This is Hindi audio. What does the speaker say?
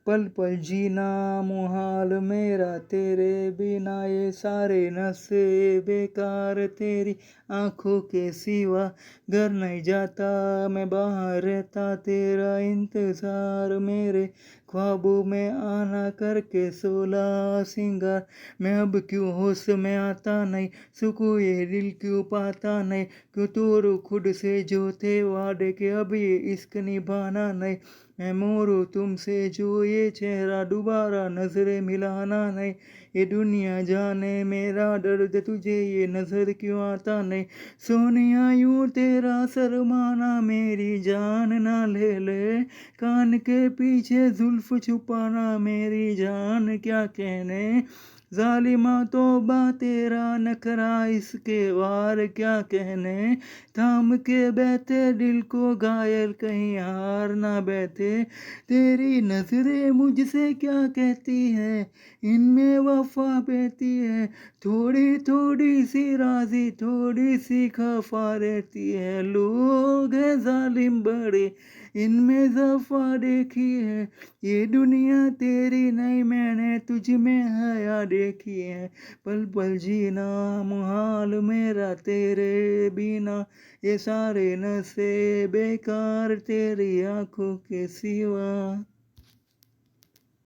पल पल जीना मुहाल मेरा तेरे बिना, ये सारे नशे बेकार तेरी आंखों के सिवा। घर नहीं जाता मैं बाहर रहता तेरा इंतजार, मेरे ख्वाबों में आना करके 16 सिंगार। मैं अब क्यों होश में आता नहीं, सुकून ये दिल क्यों पाता नहीं, क्यों तोड़ू खुद से जो थे वादे के, अब ये इश्क निभाना नहीं। मैं मोरू तुमसे जो ये चेहरा दोबारा नजरें मिलाना नहीं, ये दुनिया जाने मेरा दर्द तुझे ये नजर क्यों आता नहीं। सोनिया यूं तेरा शर्माना मेरी जान ना ले ले, कान के पीछे जुल्फ छुपाना मेरी जान क्या कहने। जालिमा तौबा तेरा नखरा इसके वार क्या कहने, थाम के बैठे दिल को घायल कहीं हार ना बैठे। तेरी नजरें मुझसे क्या कहती है, इनमें वफा बहती है, थोड़ी थोड़ी सी राजी थोड़ी सी खफा रहती है। लोग हैं जालिम बड़े इनमें जफा देखी है, ये दुनिया तेरी नहीं मैंने तुझ में हया देखी है। पल पल जीना मुहाल मेरा तेरे बिना, ये सारे नशे बेकार तेरी आंखों के सिवा।